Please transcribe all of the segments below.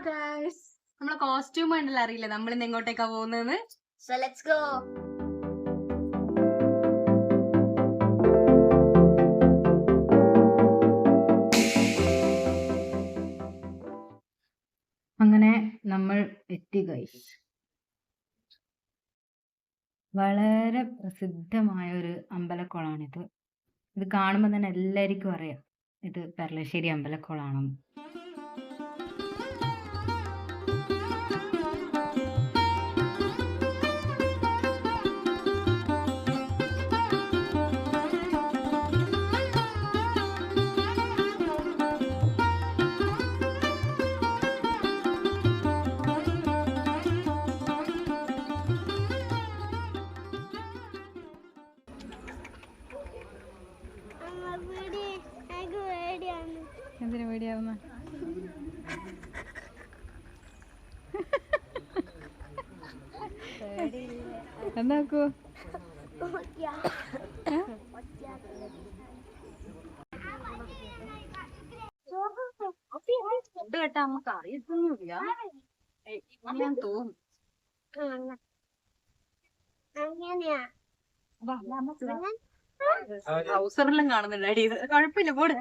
Guys, നമ്മളെ costume കണ്ടല്ലോ, അറിയില്ല നമ്മൾ ഇന്ന് എങ്ങോട്ടേക്കാ പോകുന്നത്. So let's go. അങ്ങനെ നമ്മൾ എത്തി ഗൈസ്. വളരെ പ്രസിദ്ധമായ ഒരു അമ്പലക്കുളമാണിത്. ഇത് കാണുമ്പോൾ തന്നെ എല്ലാവർക്കും അറിയാം ഇത് പെർളശ്ശേരി അമ്പലക്കുളമാണെന്ന്. എന്തിനാ പേടിയാവുന്ന? എന്താക്കൂ? ഫുഡ് കേട്ടാ നമുക്ക് അറിയത്തൊന്നുമില്ല. ഞാൻ തോന്നും ഹൗസറെല്ലാം കാണുന്നുണ്ട് അടി. കുഴപ്പമില്ല, പോടെ.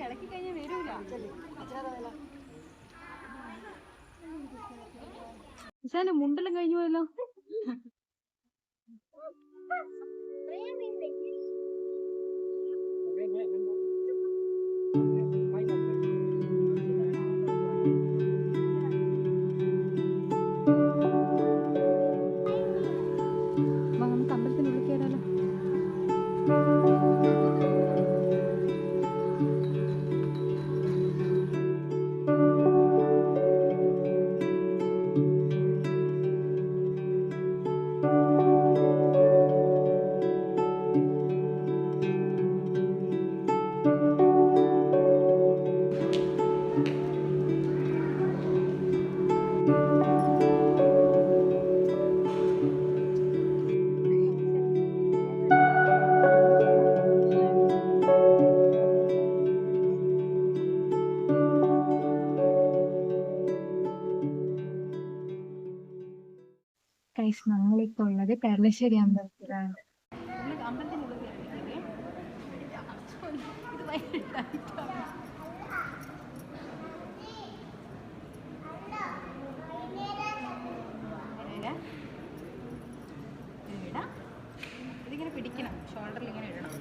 ഇളക്കി കഴിഞ്ഞാൽ വരൂല. മുണ്ടെല്ലാം കഴിഞ്ഞു പോയല്ലോ. നമുക്ക് അമ്പലത്തിനുള്ളിൽ കയറാലോ. നമ്മളിപ്പോ ഉള്ളത് പെർളശ്ശേരി അമ്പലത്തിലാണ്. ഇതിങ്ങനെ പിടിക്കണം, ഷോൾഡറിൽ ഇങ്ങനെ ഇടണം.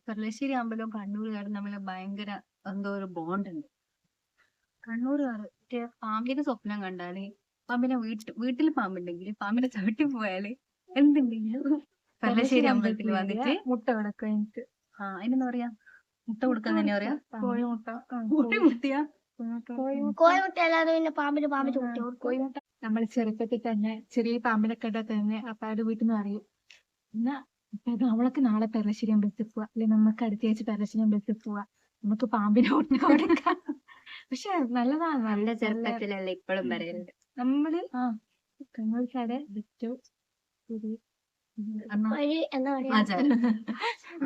പെർളശ്ശേരി അമ്പലവും കണ്ണൂരുകാരും തമ്മിൽ ഭയങ്കര എന്തോ ഒരു ബോണ്ട് ഉണ്ട്. കണ്ണൂരുകാർ പാമ്പിന്റെ സ്വപ്നം കണ്ടാല്, പാമ്പിനെ വീട്ടിൽ പാമ്പുണ്ടെങ്കിൽ പാമ്പിനെ ചവിട്ടി പോയാല് എന്തുണ്ടെങ്കിലും പെർളശ്ശേരി അമ്പലത്തിൽ വന്നിട്ട് മുട്ട കൊടുക്കുക. എനിക്ക് അതിനെന്താ പറയാ? മുട്ട കൊടുക്കാൻ തന്നെ പറയാ. നമ്മൾ ചെറുപ്പത്തിൽ തന്നെ ചെറിയ പാമ്പിനെ കണ്ടാൽ തന്നെ അപ്പാട് വീട്ടിൽ നിന്ന് അറിയും. എന്നാ അവളൊക്കെ നാളെ പെർളശ്ശേരി അമ്പലത്തിൽ പോവാ, അല്ലെ നമുക്ക് അടുത്ത ആഴ്ച പെർളശ്ശേരി അമ്പലത്തിൽ പോവാ, നമുക്ക് പാമ്പിനെ കൊടുക്കാം. പക്ഷെ നല്ലതാണ്. നല്ല ചെറുപ്പത്തിലല്ല ഇപ്പോഴും പറയലുണ്ട്. നമ്മള് കണ്ണൂർക്കാരെ ഏറ്റവും ആചാരം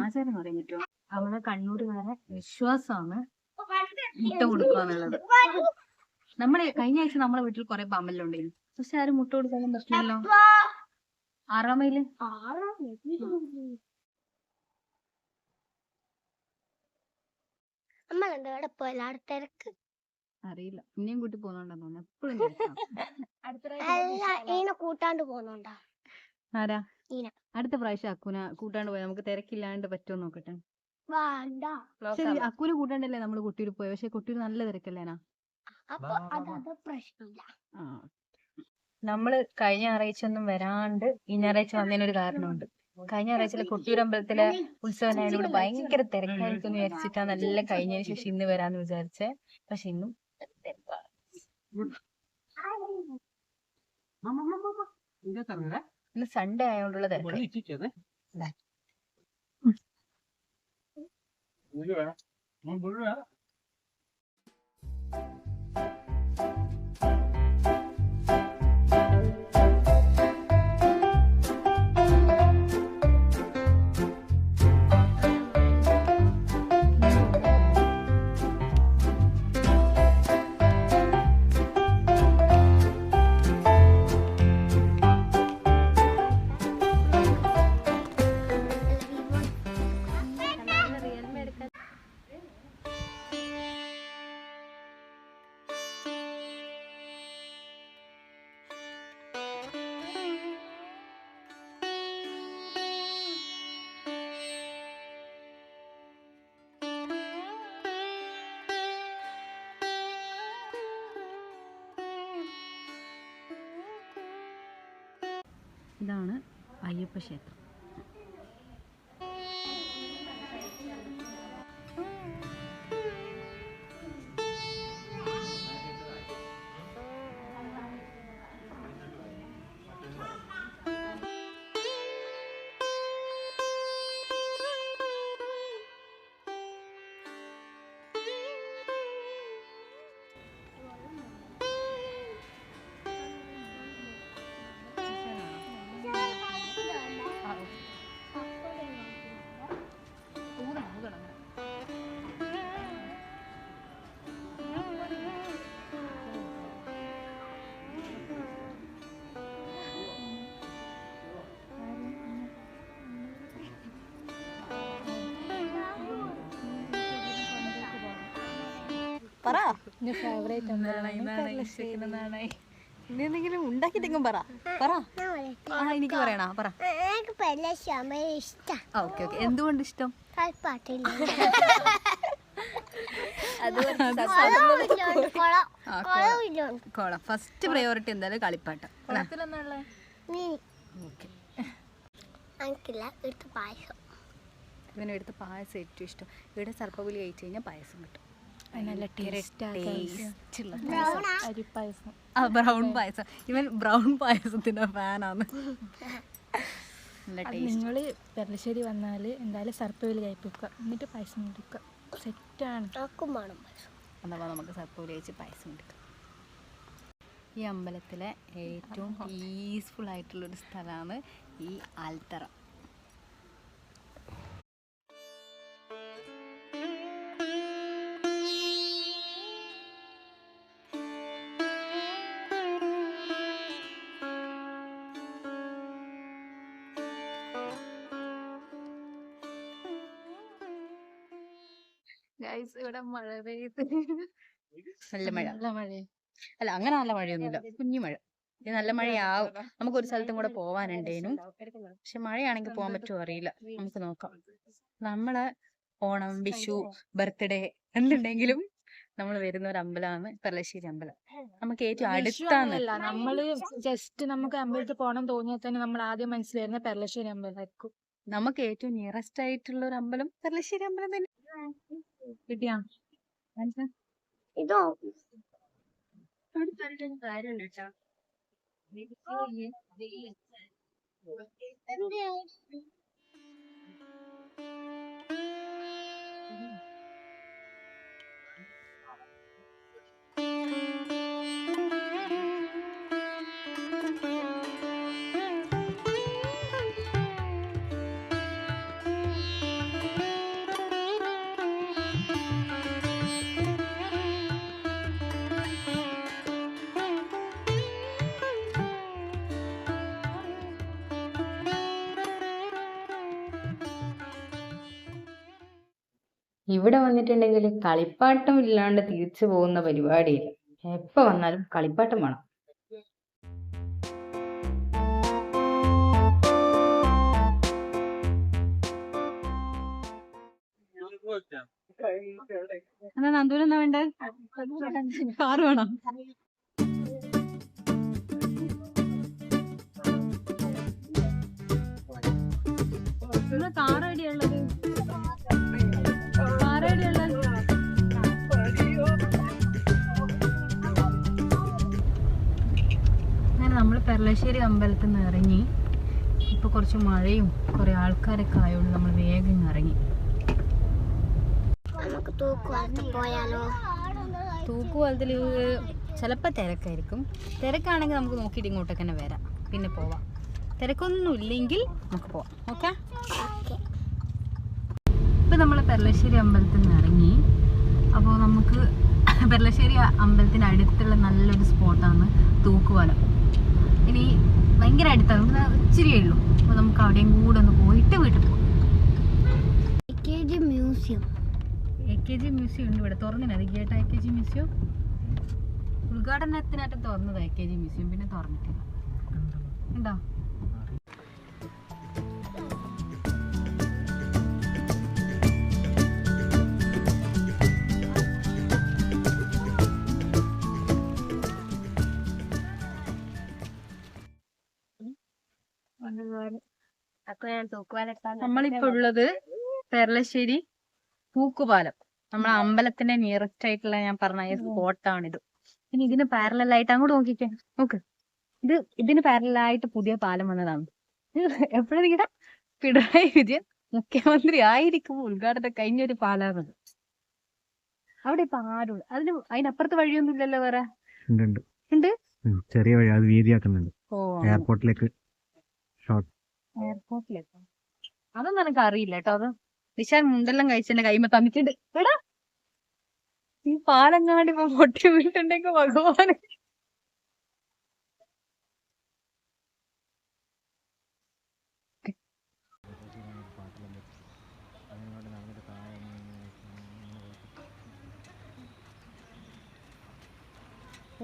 ആചാരം പറയാൻ പറ്റുമോ? അവളെ കണ്ണൂരുകാരെ വിശ്വാസമാണ് മുട്ട കൊടുക്കുക എന്നുള്ളത്. നമ്മളെ കഴിഞ്ഞ ആഴ്ച നമ്മളെ വീട്ടിൽ കുറെ പാമ്പെല്ലാം ഉണ്ടായിരുന്നു. പക്ഷെ ആരും മുട്ട കൊടുക്കാനും പ്രശ്നമില്ലോ. 6-ാം മൈല് അറിയില്ല. ഇനിയും കൂട്ടി പോകുന്നുണ്ടെന്ന് തോന്നുന്നു. എപ്പോഴും കൂട്ടാണ്ട് പോകുന്നുണ്ടോ? ആരാ അടുത്ത പ്രാവശ്യം അക്കുന കൂട്ടാണ്ട് പോയാൽ നമുക്ക് തിരക്കില്ലാണ്ട് പറ്റുമോ നോക്കട്ടെ. ശരി, അക്കുന കൂട്ടാണ്ടല്ലേ നമ്മള് കൊട്ടിയൂർ പോയത്. പക്ഷെ കൊട്ടിയൂർ നല്ല തിരക്കല്ലേനാ. നമ്മള് കഴിഞ്ഞ ഞായറാഴ്ച ഒന്നും വരാണ്ട് ഈ ഞായറാഴ്ച വന്നതിനൊരു കാരണമുണ്ട്. കഴിഞ്ഞ ഞായറാഴ്ച കൊട്ടിയൂർ അമ്പലത്തിലെ ഉത്സവനായതുകൊണ്ട് ഭയങ്കര തിരക്കായിരിക്കും വിചാരിച്ചിട്ടാ നല്ല കഴിഞ്ഞതിന് ശേഷം ഇന്ന് വരാന്ന് വിചാരിച്ചേ. പക്ഷെ ഇന്നും ഇന്ന് സൺഡേ ആയതുകൊണ്ടുള്ള തിരക്ക്. ഇതാണ് അയ്യപ്പ ക്ഷേത്രം. എന്തെങ്കിലും ഉണ്ടാക്കിട്ടെങ്കിലും പറ. എനിക്ക് പറയണ പറ. Okay okay. എന്തുകൊണ്ട് ഇഷ്ടം? കോളം. ഫസ്റ്റ് പ്രയോറിറ്റി എന്തായാലും കളിപ്പാട്ടം. ഇവന് എടുത്ത പായസം ഏറ്റവും ഇഷ്ടം. ഇവിടെ സർപ്പകുലി കഴിച്ചു കഴിഞ്ഞാൽ പായസം കിട്ടും. നല്ല ടേസ്റ്റുള്ള പായസം. ബ്രൗൺ പായസം. ഇവൻ ബ്രൗൺ പായസത്തിന്റെ ഫാനാണ്. നിങ്ങൾ പെരളശ്ശേരി വന്നാൽ എന്തായാലും സർപ്പവിലി കഴിപ്പിക്കുക, എന്നിട്ട് പായസം കുടിക്കുക. സെറ്റാണ്. അഥവാ നമുക്ക് സർപ്പവിലി കഴിച്ച് പായസം കുടിക്കാം. ഈ അമ്പലത്തിലെ ഏറ്റവും പീസ്ഫുൾ ആയിട്ടുള്ളൊരു സ്ഥലമാണ് ഈ ആൽത്തറ. ഇവിടെ മഴ പെയ്ത് നല്ല മഴ. അല്ല അങ്ങനെ നല്ല മഴയൊന്നുമില്ല, കുഞ്ഞു മഴ. ഇത് നല്ല മഴയാവും. നമുക്കൊരു സ്ഥലത്തും കൂടെ പോവാനുണ്ടേനും. പക്ഷെ മഴയാണെങ്കിൽ പോകാൻ പറ്റുമോ അറിയില്ല. നമുക്ക് നോക്കാം. നമ്മളെ ഓണം, വിഷു, ബർത്ത്ഡേ എന്തുണ്ടെങ്കിലും നമ്മൾ വരുന്ന ഒരു അമ്പലമാണ് പെരളശ്ശേരി അമ്പലം. നമുക്ക് ഏറ്റവും അടുത്താണ്. നമ്മള് ജസ്റ്റ് നമുക്ക് അമ്പലത്തിൽ പോകണം തോന്നിയാൽ തന്നെ നമ്മൾ ആദ്യം മനസ്സിൽ വരുന്ന പെരളശ്ശേരി അമ്പലമായിരിക്കും. നമുക്ക് ഏറ്റവും നിയറസ്റ്റ് ആയിട്ടുള്ള ഒരു അമ്പലം പെരളശ്ശേരി അമ്പലം തന്നെ. കിട്ടിയാ ഇതോ ഇവിടെ വന്നിട്ടുണ്ടെങ്കിൽ കളിപ്പാട്ടം ഇല്ലാണ്ട് തിരിച്ചു പോകുന്ന പരിപാടിയില്ല. എപ്പോ വന്നാലും കളിപ്പാട്ടം വേണം. എന്നാ നന്ദൂര് എന്നാ വേണ്ടേ? കാറ് വേണം. കാർ ഐഡിയ ഉള്ളത് അങ്ങനെ നമ്മൾ പെർളശ്ശേരി അമ്പലത്തിൽ നിന്ന് ഇറങ്ങി. ഇപ്പൊ കുറച്ച് മഴയും കുറെ ആൾക്കാരൊക്കെ ആയതുകൊണ്ട് നമ്മൾ വേഗം ഇറങ്ങി. തൂക്കുപാലത്തിൽ ചിലപ്പോൾ തിരക്കായിരിക്കും. തിരക്കാണെങ്കിൽ നമുക്ക് നോക്കിയിട്ട് ഇങ്ങോട്ടൊക്കെ തന്നെ വരാം, പിന്നെ പോവാം. തിരക്കൊന്നും ഇല്ലെങ്കിൽ നമുക്ക് പോവാം. ഓക്കെ. ഇപ്പം നമ്മൾ പെർളശ്ശേരി അമ്പലത്തിൽ നിന്ന് ഇറങ്ങി. അപ്പോൾ നമുക്ക് പെർളശ്ശേരി അമ്പലത്തിന് അടുത്തുള്ള നല്ലൊരു സ്പോട്ടാണ് തൂക്കുപാലം. ഇനി ഭയങ്കര അടുത്താണ്, ഇച്ചിരിയേ ഉള്ളൂ. അപ്പോൾ നമുക്ക് അവിടെയും കൂടെ ഒന്ന് പോയിട്ട് വീട്ടിൽ പോകാം. AKG മ്യൂസിയം ഉണ്ട് ഇവിടെ, തുറന്നില്ല. അത് കേട്ട AKG മ്യൂസിയം ഉദ്ഘാടനത്തിനായിട്ട് തുറന്നത്. AKG മ്യൂസിയം പിന്നെ തുറന്നിട്ടില്ല. ഉണ്ടോ? നമ്മളിപ്പോ ഉള്ളത് പെർളശ്ശേരി തൂക്കുപാലം. നമ്മളെ അമ്പലത്തിന്റെ നിയറസ്റ്റ് ആയിട്ടുള്ള ഞാൻ പറഞ്ഞ സ്പോട്ടാണിത്. ഇനി ഇതിന് പാരലായിട്ട് അങ്ങോട്ട് നോക്കിക്കേ, നോക്ക്. ഇതിന് പാരലായിട്ട് പുതിയ പാലം വന്നതാണ്. എപ്പോഴും നിങ്ങളുടെ പിണറായി വിജയൻ മുഖ്യമന്ത്രി ആയിരിക്കുമ്പോൾ ഉദ്ഘാടനം കഴിഞ്ഞൊരു പാലാണത്. അവിടെ ഇപ്പൊ ആരും അതിനപ്പുറത്ത് വഴിയൊന്നും ഇല്ലല്ലോ വേറെ? ഉണ്ട്, ചെറിയ വഴി, അത് വീതിയാക്കുന്നുണ്ട്. എയർപോർട്ടിലേക്ക്. അതൊന്നും എനിക്ക് അറിയില്ല കേട്ടോ. അത് വിശാൽ മുണ്ടെല്ലാം കഴിച്ചെന്റെ കൈമ തന്നിട്ടുണ്ട്. എടാ, ഈ പാലങ്ങാണ്ട് ഇപ്പൊ പൊട്ടി വീട്ടുണ്ടെങ്കിൽ ഭഗവാന്.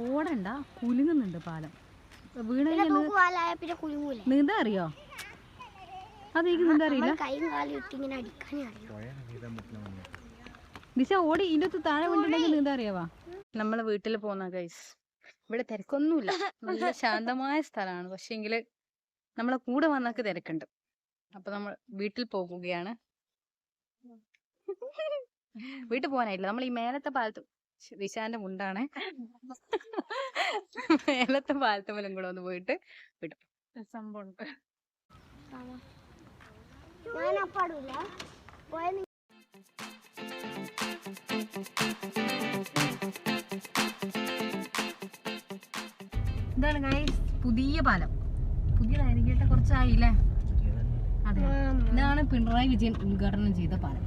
ഓടണ്ട, കുലുങ്ങുന്നുണ്ട് പാലം. നീന്താ അറിയോ? അത് എനിക്ക് നീന്താ അറിയില്ല. ദിശ ഓടി ഇതിന്റെ താഴെ വീണ്ടുണ്ടെങ്കിൽ നീന്താ അറിയാവാ. നമ്മളെ വീട്ടിൽ പോന്ന ഗൈസ്. ഇവിടെ തിരക്കൊന്നുമില്ല, നല്ല ശാന്തമായ സ്ഥലമാണ്. പക്ഷേങ്കില് നമ്മളെ കൂടെ വന്നൊക്കെ തിരക്കുണ്ട്. അപ്പൊ നമ്മൾ വീട്ടിൽ പോകുകയാണ്. വീട്ടിൽ പോകാനായില്ല. നമ്മൾ ഈ മേലത്തെ പാലത്ത്, വിശാന്റെ മുണ്ടാണ്, മേലത്തെ പാലത്ത് പോലും കൂടെ ഒന്ന് പോയിട്ട് വിട്ടു. സംഭവം ഇതാണ് ഗൈസ് പുതിയ പാലം. പുതിയതായിരിക്കട്ടെ, കുറച്ചായില്ലേ? അതെ, ഇതാണ് പിണറായി വിജയൻ ഉദ്ഘാടനം ചെയ്ത പാലം.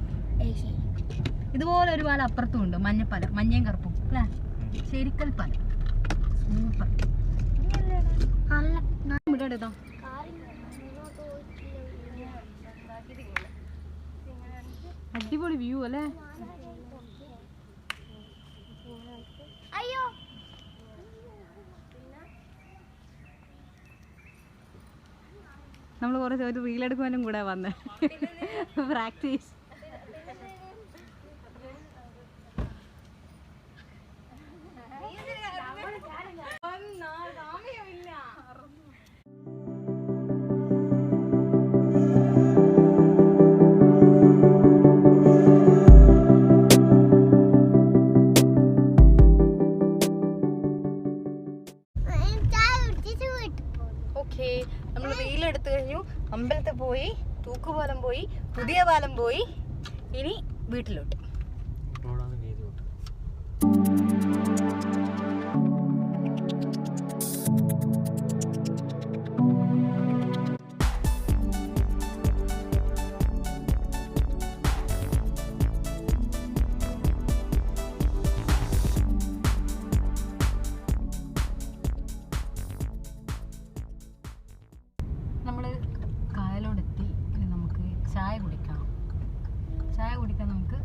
ഇതുപോലെ ഒരു പാലം അപ്പുറത്തും ഉണ്ട്, മഞ്ഞപ്പാലം, മഞ്ഞയും കറുപ്പും അല്ലേ? ശരിക്കൽ പാലം സൂപ്പർ. ഇവിടെ അടിപൊളി വ്യൂ അല്ലേ? നമ്മൾ കുറച്ച് ഒരു റീലെടുക്കുവാനും കൂടെ വന്നേ, പ്രാക്ടീസ്. നമ്മൾ റീലെടുത്തു കഴിഞ്ഞു, അമ്പലത്തിൽ പോയി, തൂക്കുപാലം പോയി, പുതിയ പാലം പോയി, ഇനി വീട്ടിലോട്ട്. നമ്മൾ കായലോടെത്തി. ഇനി നമുക്ക് ചായ കുടിക്കാം. ചായ കുടിക്കാൻ നമുക്ക്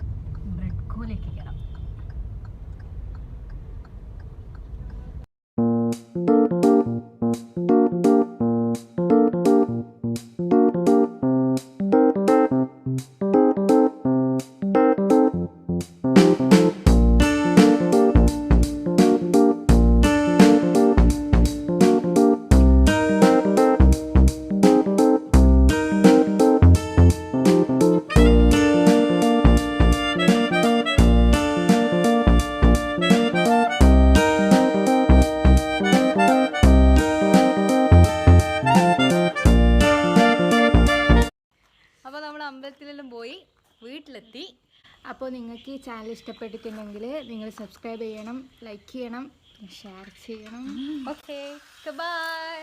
അമ്പലത്തിലെല്ലാം പോയി വീട്ടിലെത്തി. അപ്പോൾ നിങ്ങൾക്ക് ഈ ചാനൽ ഇഷ്ടപ്പെട്ടിട്ടുണ്ടെങ്കിൽ നിങ്ങൾ സബ്സ്ക്രൈബ് ചെയ്യണം, ലൈക്ക് ചെയ്യണം, ഷെയർ ചെയ്യണം. Okay bye.